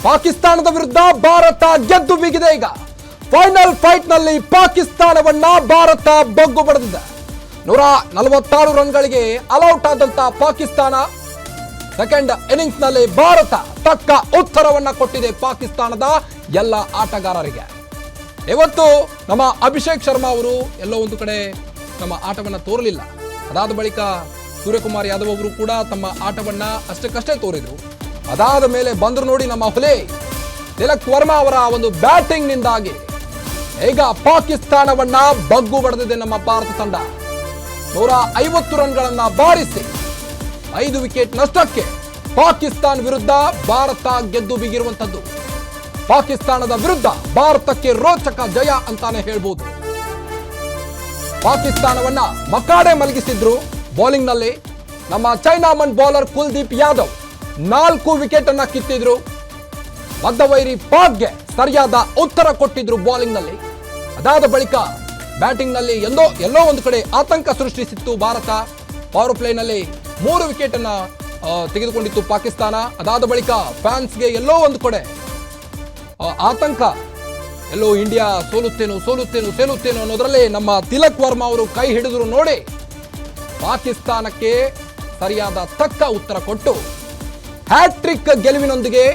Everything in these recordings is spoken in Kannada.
ಪಾಕಿಸ್ತಾನದ ವಿರುದ್ಧ ಭಾರತ ಗೆದ್ದು ಬಿಗಿದೆ. ಈಗ ಫೈನಲ್ ಫೈಟ್ ನಲ್ಲಿ ಪಾಕಿಸ್ತಾನವನ್ನ ಭಾರತ ಬಗ್ಗು ಬಡಿದಿದೆ. 146 ರನ್ಗಳಿಗೆ ಆಲ್ಔಟ್ ಆದಂತ ಪಾಕಿಸ್ತಾನ ಸೆಕೆಂಡ್ ಇನ್ನಿಂಗ್ಸ್ ನಲ್ಲಿ ಭಾರತ ತಕ್ಕ ಉತ್ತರವನ್ನ ಕೊಟ್ಟಿದೆ ಪಾಕಿಸ್ತಾನದ ಎಲ್ಲ ಆಟಗಾರರಿಗೆ. ಇವತ್ತು ನಮ್ಮ ಅಭಿಷೇಕ್ ಶರ್ಮಾ ಅವರು ಎಲ್ಲೋ ಒಂದು ಕಡೆ ತಮ್ಮ ಆಟವನ್ನ ತೋರಲಿಲ್ಲ. ಅದಾದ ಬಳಿಕ ಸೂರ್ಯಕುಮಾರ್ ಯಾದವ್ ಅವರು ಕೂಡ ತಮ್ಮ ಆಟವನ್ನ ಅಷ್ಟಕ್ಕಷ್ಟೇ ತೋರಿದ್ರು. ಅದಾದ ಮೇಲೆ ಬಂದ್ರು ನೋಡಿ ನಮ್ಮ ಹುಲಿ ತಿಲಕ್ ವರ್ಮಾ ಅವರ ಒಂದು ಬ್ಯಾಟಿಂಗ್ ನಿಂದಾಗಿ ಈಗ ಪಾಕಿಸ್ತಾನವನ್ನ ಬಗ್ಗು ಬಡಿದಿದೆ ನಮ್ಮ ಭಾರತ ತಂಡ. 150 ರನ್ಗಳನ್ನ ಬಾರಿಸಿ 5 ವಿಕೆಟ್ ನಷ್ಟಕ್ಕೆ ಪಾಕಿಸ್ತಾನ ವಿರುದ್ಧ ಭಾರತ ಗೆದ್ದು ಬಿಗಿರುವಂತದ್ದು. ಪಾಕಿಸ್ತಾನದ ವಿರುದ್ಧ ಭಾರತಕ್ಕೆ ರೋಚಕ ಜಯ ಅಂತಾನೆ ಹೇಳ್ಬೋದು. ಪಾಕಿಸ್ತಾನವನ್ನ ಮಕಾಡೆ ಮಲಗಿಸಿದ್ರು ಬೌಲಿಂಗ್ ನಲ್ಲಿ. ನಮ್ಮ chinaman bowler Kuldeep Yadav 4 wicket ಅನ್ನ ಕಿತ್ತಿದ್ರು. ಬದ್ಧವೈರಿ ಪಾಕ್ಗೆ ಸರಿಯಾದ ಉತ್ತರ ಕೊಟ್ಟಿದ್ರು ಬೌಲಿಂಗ್ ನಲ್ಲಿ. ಅದಾದ ಬಳಿಕ ಬ್ಯಾಟಿಂಗ್ ನಲ್ಲಿ ಎಲ್ಲೋ ಒಂದು ಕಡೆ ಆತಂಕ ಸೃಷ್ಟಿಸಿತ್ತು ಭಾರತ. ಪವರ್ ಪ್ಲೇ ನಲ್ಲಿ 3 ವಿಕೆಟ್ ಅನ್ನ ತೆಗೆದುಕೊಂಡಿತ್ತು ಪಾಕಿಸ್ತಾನ. ಅದಾದ ಬಳಿಕ ಫ್ಯಾನ್ಸ್ಗೆ ಎಲ್ಲೋ ಒಂದು ಕಡೆ ಆತಂಕ, ಎಲ್ಲೋ ಇಂಡಿಯಾ ಸೋಲುತ್ತೇನೋ ಅನ್ನೋದ್ರಲ್ಲಿ ನಮ್ಮ ತಿಲಕ್ ವರ್ಮಾ ಅವರು ಕೈ ಹಿಡಿದ್ರು ನೋಡಿ. ಪಾಕಿಸ್ತಾನಕ್ಕೆ ಸರಿಯಾದ ತಕ್ಕ ಉತ್ತರ ಕೊಟ್ಟು ಹ್ಯಾಟ್ರಿಕ್ ಗೆಲುವಿನೊಂದಿಗೆ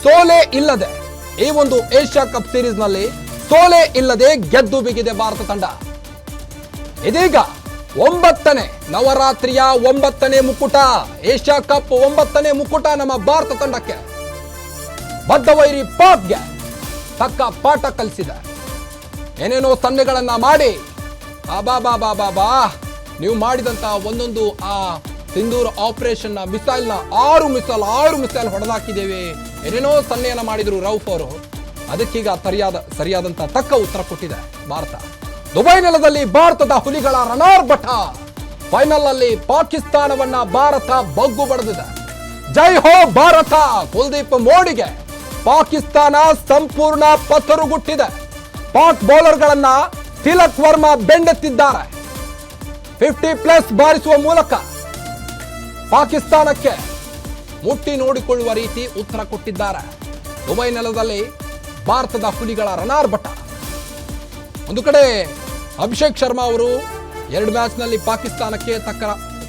ಸೋಲೆ ಇಲ್ಲದೆ ಈ ಒಂದು ಏಷ್ಯಾ ಕಪ್ ಸೀರೀಸ್ ನಲ್ಲಿ ಸೋಲೆ ಇಲ್ಲದೆ ಗೆದ್ದು ಬಿಗಿದೆ ಭಾರತ ತಂಡ. ಇದೀಗ 9ನೇ ನವರಾತ್ರಿಯ 9ನೇ ಮುಕುಟ, ಏಷ್ಯಾ ಕಪ್ 9ನೇ ಮುಕುಟ ನಮ್ಮ ಭಾರತ ತಂಡಕ್ಕೆ. ಬದ್ಧವೈರಿ ಪಾಕ್ಗೆ ತಕ್ಕ ಪಾಠ ಕಲಿಸಿದೆ. ಏನೇನೋ ಸನ್ನೆಗಳನ್ನ ಮಾಡಿ ಬಾ ನೀವು ಮಾಡಿದಂತ ಒಂದೊಂದು ಆ ಸಿಂಧೂರ್ ಆಪರೇಷನ್ ಮಿಸೈಲ್ನ 6 ಮಿಸೈಲ್ ಹೊಡೆದಾಕಿದ್ದೇವೆ, ಏನೇನೋ ಸನ್ನೆಯನ್ನ ಮಾಡಿದ್ರು ರೌಫ್ ಅವರು. ಅದಕ್ಕೀಗ ಸರಿಯಾದಂತ ತಕ್ಕ ಉತ್ತರ ಕೊಟ್ಟಿದೆ ಭಾರತ. ದುಬೈ ನೆಲದಲ್ಲಿ ಭಾರತದ ಹುಲಿಗಳ ರಣಾರ್ಭಟ. ಫೈನಲ್ ಅಲ್ಲಿ ಪಾಕಿಸ್ತಾನವನ್ನ ಭಾರತ ಬಗ್ಗು ಬಡಿದಿದೆ. ಜೈ ಹೋ ಭಾರತ. ಕುಲ್ದೀಪ್ ಮೋಡಿಗೆ ಪಾಕಿಸ್ತಾನ ಸಂಪೂರ್ಣ ಪಸರುಗುಟ್ಟಿದೆ. ಪಾಕ್ ಬೌಲರ್ಗಳನ್ನ ತಿಲಕ್ ವರ್ಮಾ ಬೆಂಡೆತ್ತಿದ್ದಾರೆ. 50+ ಬಾರಿಸುವ ಮೂಲಕ ಪಾಕಿಸ್ತಾನಕ್ಕೆ ಮುಟ್ಟಿ ನೋಡಿಕೊಳ್ಳುವ ರೀತಿ ಉತ್ತರ ಕೊಟ್ಟಿದ್ದಾರೆ. ದುಬೈ ನೆಲದಲ್ಲಿ ಭಾರತದ ಹುಲಿಗಳ ರಣಾರ್ಭಟ. ಒಂದು ಕಡೆ ಅಭಿಷೇಕ್ ಶರ್ಮಾ ಅವರು 2 ಮ್ಯಾಚ್ನಲ್ಲಿ ಪಾಕಿಸ್ತಾನಕ್ಕೆ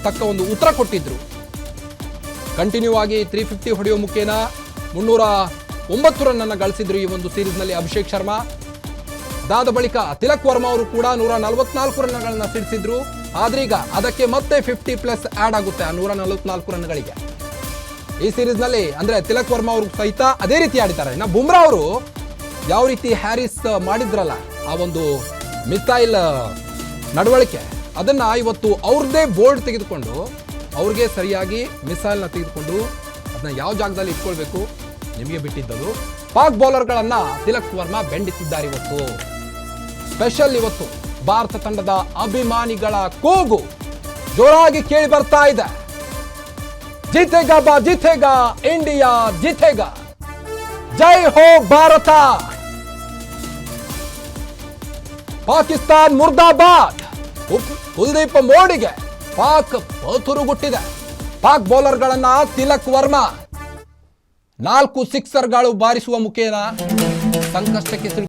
ತಕ್ಕ ಒಂದು ಉತ್ತರ ಕೊಟ್ಟಿದ್ರು. ಕಂಟಿನ್ಯೂ ಆಗಿ 350 ಹೊಡೆಯುವ ಮುಖೇನ 309 ರನ್ ಅನ್ನು ಗಳಿಸಿದ್ರು ಈ ಒಂದು ಸೀರೀಸ್ ನಲ್ಲಿ ಅಭಿಷೇಕ್ ಶರ್ಮಾ. ಅದಾದ ಬಳಿಕ ತಿಲಕ್ ವರ್ಮಾ ಅವರು ಕೂಡ 144 ರನ್ಗಳನ್ನ ಸಿಡಿಸಿದ್ರು. ಆದ್ರೀಗ ಅದಕ್ಕೆ ಮತ್ತೆ 50+ ಆಡ್ ಆಗುತ್ತೆ ಆ 144 ರನ್ಗಳಿಗೆ ಈ ಸೀರೀಸ್ ನಲ್ಲಿ. ಅಂದ್ರೆ ತಿಲಕ್ ವರ್ಮಾ ಅವರು ಸಹಿತ ಅದೇ ರೀತಿ ಆಡಿದ್ದಾರೆ. ಇನ್ನು ಬುಮ್ರಾ ಅವರು ಯಾವ ರೀತಿ ಹ್ಯಾರಿಸ್ ಮಾಡಿದ್ರಲ್ಲ ಆ ಒಂದು ಮಿಸೈಲ್ ನಡವಳಿಕೆ, ಅದನ್ನ ಇವತ್ತು ಅವ್ರದ್ದೇ ಬೋರ್ಡ್ ತೆಗೆದುಕೊಂಡು ಅವ್ರಿಗೆ ಸರಿಯಾಗಿ ಮಿಸೈಲ್ನ ತೆಗೆದುಕೊಂಡು ಅದನ್ನ ಯಾವ ಜಾಗದಲ್ಲಿ ಇಟ್ಕೊಳ್ಬೇಕು ನಿಮಗೆ ಬಿಟ್ಟಿದ್ದದು. ಪಾಕ್ ಬೌಲರ್ಗಳನ್ನ ತಿಲಕ್ ವರ್ಮಾ ಬೆಂಡಿಸಿದ್ದಾರೆ ಇವತ್ತು. ಸ್ಪೆಷಲ್ ಇವತ್ತು ಭಾರತ ತಂಡದ ಅಭಿಮಾನಿಗಳ ಕೂಗು ಜೋರಾಗಿ ಕೇಳಿ ಬರ್ತಾ ಇದೆ. ಜೀತೇಗಾ ಇಂಡಿಯಾ ಜೀತೇಗಾ. ಜೈ ಹೋ ಭಾರತ. ಪಾಕಿಸ್ತಾನ್ ಮುರ್ದಾಬಾದ್. ಕುಲ್ದೀಪ್ ಮೋಡಿಗೆ ಪಾಕ್ ಪತುರುಗುಟ್ಟಿದೆ. ಪಾಕ್ ಬೌಲರ್ಗಳನ್ನ ತಿಲಕ್ ವರ್ಮಾ 4 ಸಿಕ್ಸರ್ಗಳು ಬಾರಿಸುವ ಮುಖೇನ ಸಂಕಷ್ಟಕ್ಕೆ